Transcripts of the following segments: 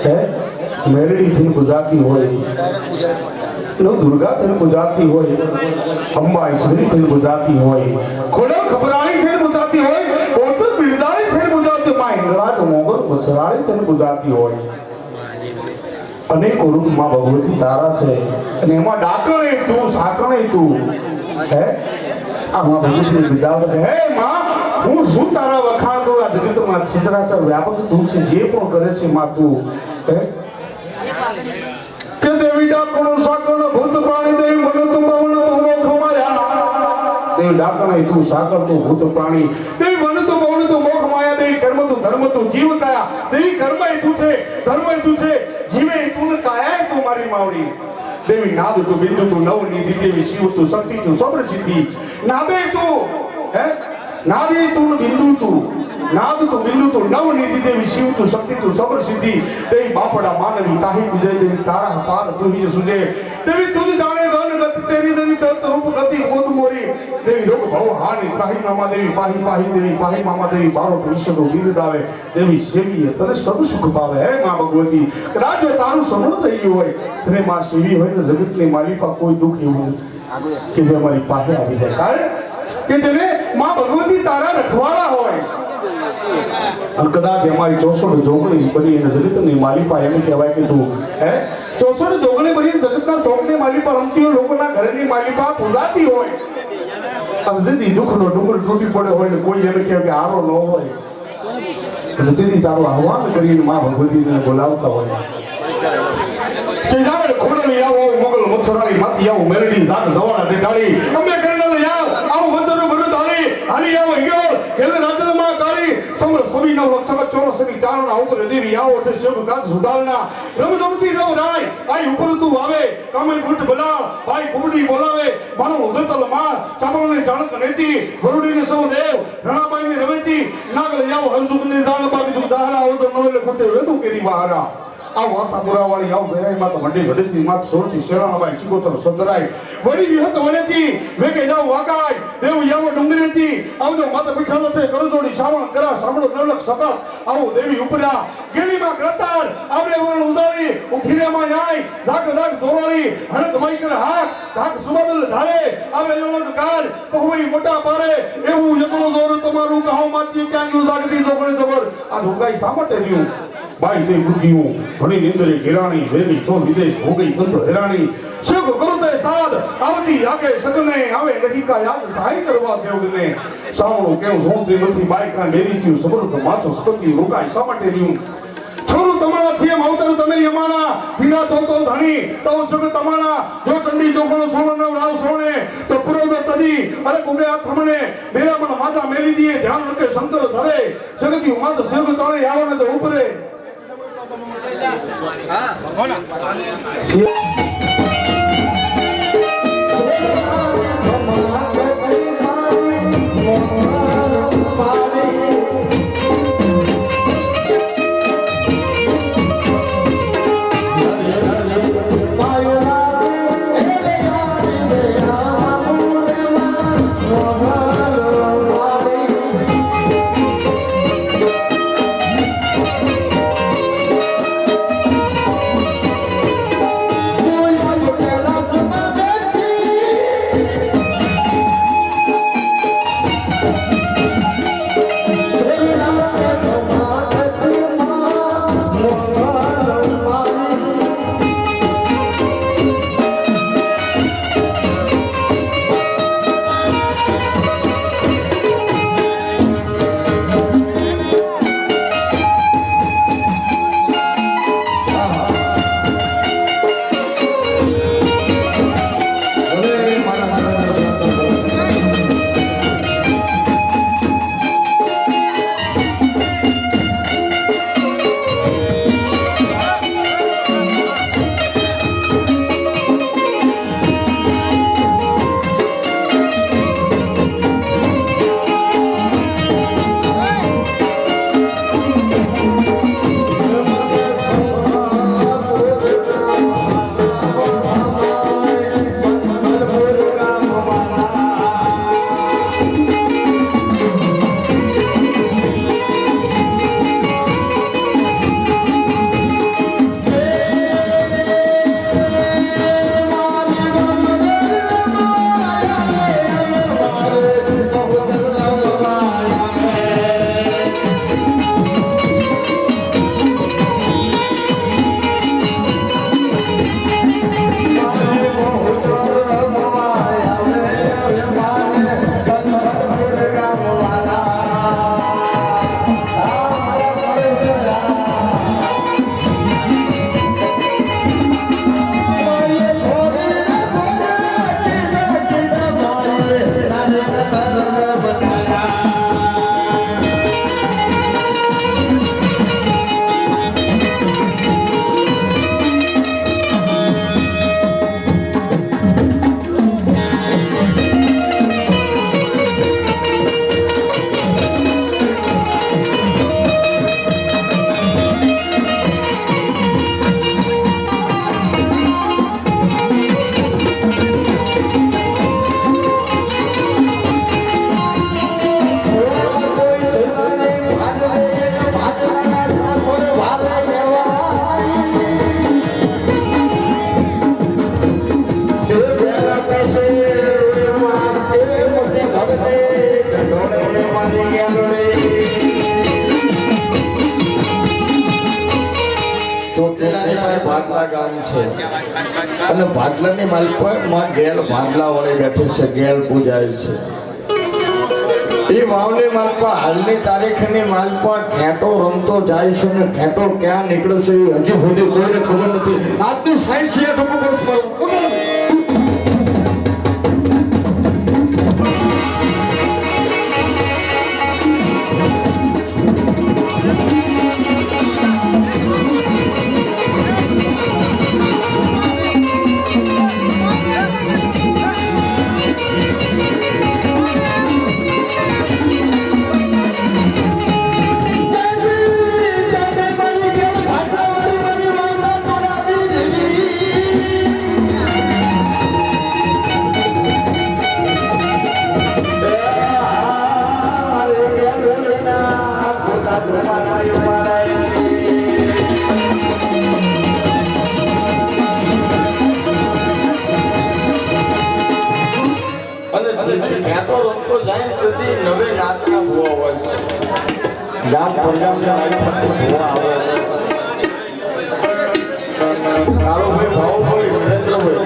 હે મેરડી થઈને ગુજરાતી હોય નો દુર્ગા થઈને ગુજરાતી હોય અંબા ઈશ્વરી થઈને ગુજરાતી હોય ખોડલ ખબરાળી થઈને ગુજરાતી હોય ઓછર બિરદાળી થઈને ગુજરાતી માં હિંગળાજ મોગલ બસરાળી થઈને ગુજરાતી હોય અનેક રૂપ માં ભગવતી તારા છે અને એમાં ડાકણે તું સાકણે તું હે આ માં ભગવતી વિદાવત હે માં હું શું તારા વખાણ કરું આ જગતમાં સચરાચર વ્યાપક તું છે જે પણ કરે છે માં તું હે કે દેવી ડાકણો સાકણો ભૂત પ્રાણી દેવી મન તું પવન તું મોખ માયા દેવી ડાકણે તું સાકર તું ભૂત પ્રાણી દેવી મન તું પવન તું મોખ માયા દેવી કર્મ તું ધર્મ તું જીવ કાયા દેવી કર્મ તું છે ધર્મ તું છે જીવે તું કાયા તું મારી માવડી દેવી નાદ તું બિંદુ તું નવ નિધિ દેવી શિવ તું શક્તિ તું સબ્ર સિદ્ધિ નાદે તું હે નાદે તું બિંદુ તું નાદ તું બિંદુ તું નવ નિધિ દેવી શિવ તું શક્તિ તું સબ્ર સિદ્ધિ દેવી બાપડા માનવી તાહી ગુજે દેવી તારા પાર તું હી સુજે દેવી તુજ જાણે ગન ગતિ તેરી દેવી તત રૂપ ગતિ મોદ મોરી દેવી રોગ ભવ હાની ત્રાહી મામા દેવી પાહી પાહી દેવી પાહી મામા દેવી બારો વિશ્વનો બિરદ આવે દેવી સેવીએ તને સબ સુખ પાવે હે માં ભગવતી કદાચ જો તારું સમણ થઈ ગયું હોય તને માં સેવી હોય ને જગતની માલિકા કોઈ દુખ એવું કે જે અમારી પાસે આવી જાય કારણ કે જેને માં ભગવતી તારા રખવાડા હોય અને કદાચ અમારી 64 જોગણી બની અને જગતની માલિકા એમ કહેવાય કે તું હે 64 જોગણી બની જગતના શોકની માલિકા રમતી હોય લોકોના ઘરની માલિકા પૂજાતી હોય અને જેથી દુઃખનો ડુંગર તૂટી પડે હોય ને કોઈ એને કહે કે આરો ન હોય અને તેથી તારું આહવાન કરીને માં ભગવતીને બોલાવતા હોય કે જાવે ખોડલી આવો મોગલ મત્સરાળી માતી આવો મેરડી જાત જવાના ડેટાળી અમે કરનલ આવ આવો વચનો બરુ ધાળી હાલી આવો હિગળ એટલે રાજમાં કાળી સમર સવી નવ લક્ષક ચોરસની ચારણા ઉપર દેવી આવો તે શિવ કાજ સુધારણા રમજમતી રવ રાય આઈ ઉપર તું આવે કામે બુટ બલા ભાઈ કુબડી બોલાવે માનો ઉજતલ માં ચામળને જાણક નેચી વરુડીને સૌ દેવ રણાબાઈને રવેચી નાગલ આવો હરસુકની જાણ બાકી તું દાહરા આવો તો નવેલે કુટે વેદુ કેરી બહારા આ વાસા પુરાવાળી આવ બેરાઈ માં તો મંડી વડેથી માં સોરથી શેરાણાબાઈ સિકોતર સદરાઈ વડી વિહત વડેથી વેગે જાવ વાકાય દેવ યાવો ડુંગરેથી આવજો માતા પીઠાનો છે કરજોડી શ્રાવણ કરા સાંભળો નવલક સતત આવો દેવી ઉપરા ગેલીમાં ગ્રતાર આપણે વરણ ઉદારી ઉખીરેમાં જાય જાગ જાગ દોરાળી હણક મઈ કર હાક જાગ સુબદલ ધારે આવે યોળક કાર પહોઈ મોટા પારે એવું એકલો દોર તમારું કહો માતી ક્યાં ગયું જાગતી જોગણે જબર આ ધોકાઈ સામટે રહ્યું બાઈ તે ગુટિયું ઘણી નિંદરે ઘેરાણી વેદી છો વિદેશ હો ગઈ બંધ હેરાણી સુખ કરુતે સાદ આવતી આગે સગને આવે નહીં કા યાદ સહાય કરવા સેવગને સાવણો કેવ સોંતી નથી બાઈ કા ડેરી થયું સબરત માછો સકતી રોકાય સામટે રહ્યું છોરું તમારા છે માવતર તમે યમાના ધીરા ચોતો ધણી તો સુખ તમારા જો ચંડી જોગણો સોનો નવ રાવ સોણે તો પુરોદો તદી અરે કુગે આ થમણે મેરા મન માતા મેલી દીએ ધ્યાન રખે શંકર ધરે જગતી માત સેવ તાણે આવને તો ઉપરે હા કોના Yeah. ચોટીલાના ભાટલા ગામ છે અને ભાટલાની માલપા ગેલ ભાટલા વાળી બેઠી છે, ગેલ પૂજાય છે. એ વાવની માલપા હાલની તારીખની માલપા ઘેટો રમતો જાય છે ને ઘેટો ક્યાં નીકળે છે એ હજી સુધી કોઈને ખબર નથી. આજની સાયન્સ છે ખબર પડશે. ઘેટો રમતો જાય તેથી નવે નાતના ભૂવા હોય છે. ગામ પરગામના ભૂવા આવે છે. કાળુભાઈ, ભાવુભાઈ, વિરેન્દ્રભાઈ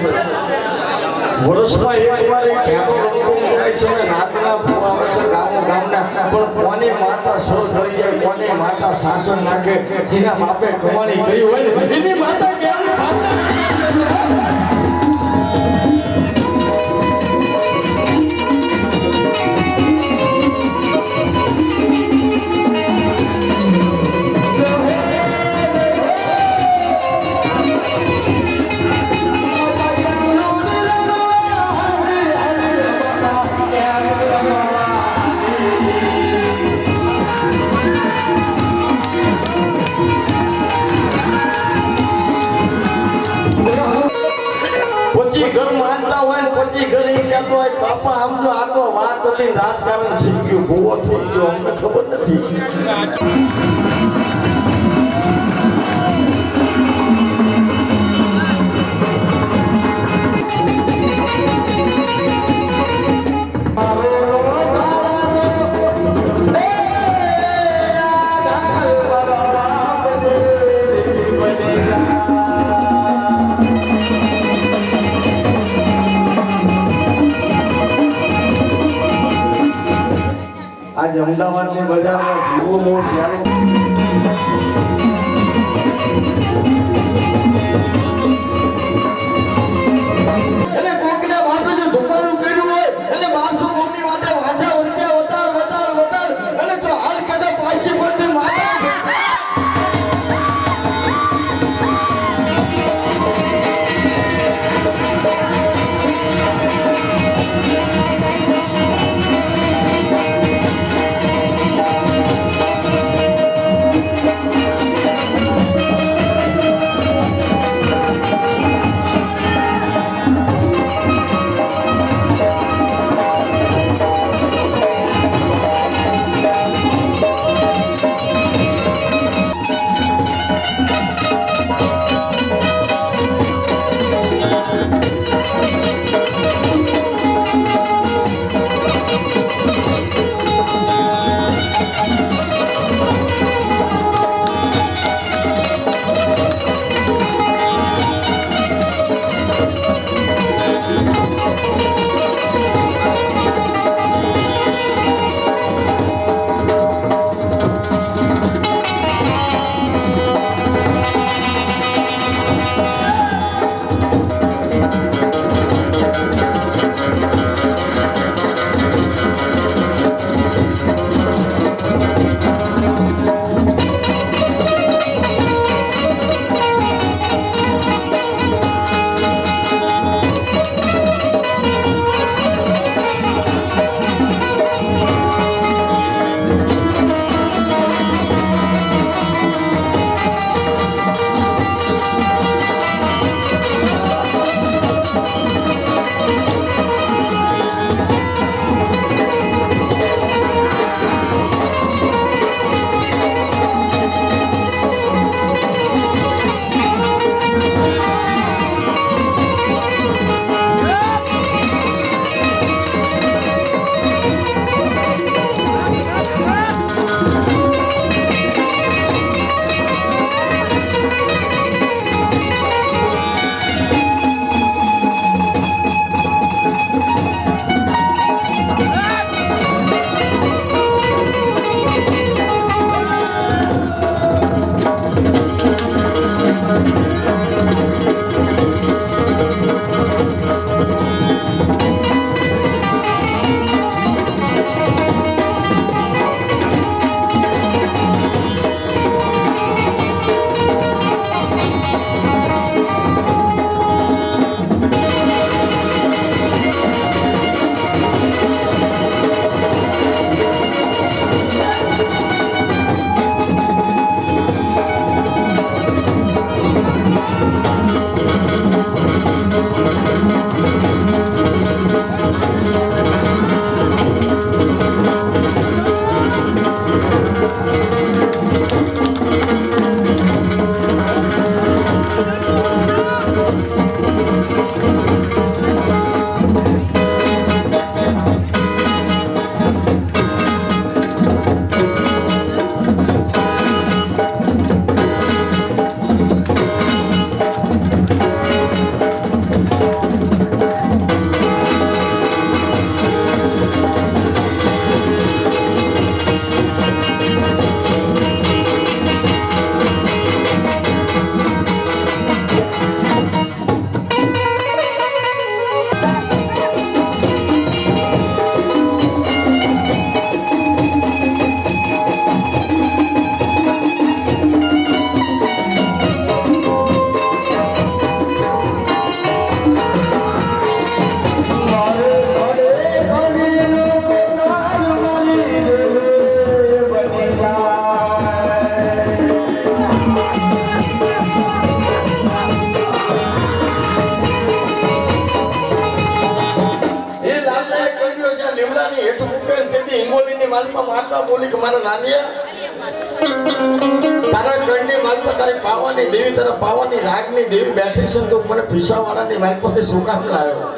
વર્ષમાં એક વાર એક ઘેટો રમતો જાય છે ને નાતના ભૂવા આવે છે ગામના. પણ કોની માતા સર કરી જાય, કોની માતા શાસન નાખે, જેના બાપે કમાણી કરી હોય ને એની માતા કેવી બાપા આમ જો આ તો વાત હતી રાજકારણ થઈ ગયું, ભૂવો થઈ ગયો, અમને ખબર નથી. आज अमदावादની બજારમાં જીવો મોર ચાલે. એટલે કોકના બાપે જો દુકાનું કર્યું હોય એટલે 1200 ગોમની માટે વાંધા રૂપિયા વધાર અને જો હાલ કદા પાછી બંધ માતા માલપા માતા બોલી કે મારા નાનિયા તારા કંડની માલપા તારી પાવાની દેવી તારા પાવાની રાગની દેવી બેઠી છે તો મને પીસાવાળાની માલપાથી શું કામ લાવ્યો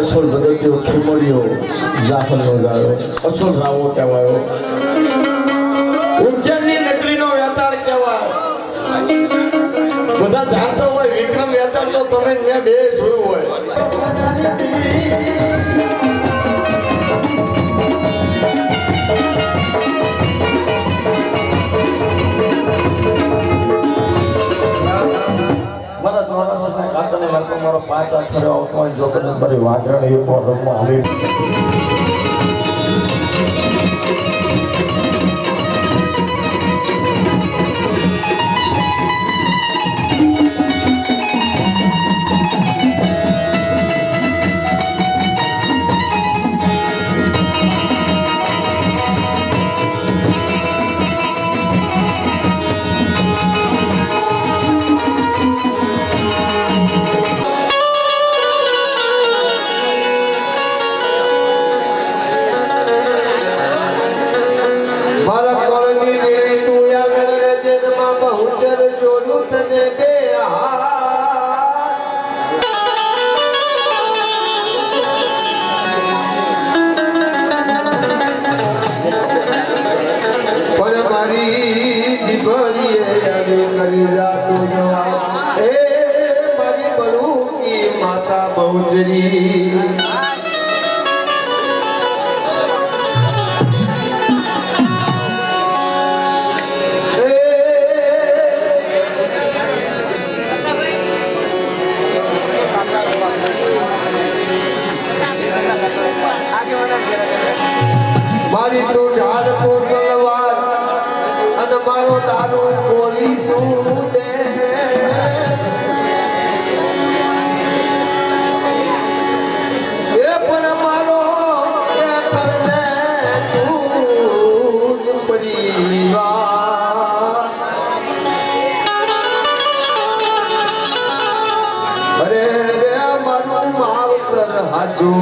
અસલ બદલતીઓ ખીમડીઓ જાફરનો ગાયો અસલ રાવો કહેવાયો ઉજ્જૈનની નગરીનો વેતાળ કહેવાય બધા જાણતો હોય વિક્રમ વેતાળ તો તમે મેં બે જોયું હોય મારા ચોરાસના કાતરને લાગતો મારો 5 અક્ષરે આવતો જો કે નંબરી વાગણ એ રમવા આવી માતા બહુચરી મારી તો ઢાલ તો તલવાર અને મારો દારૂ બોલી તું દે એ પણ મારો એ કર દે તું જ પરિવાર અરે રે મારું માવતર હાજુ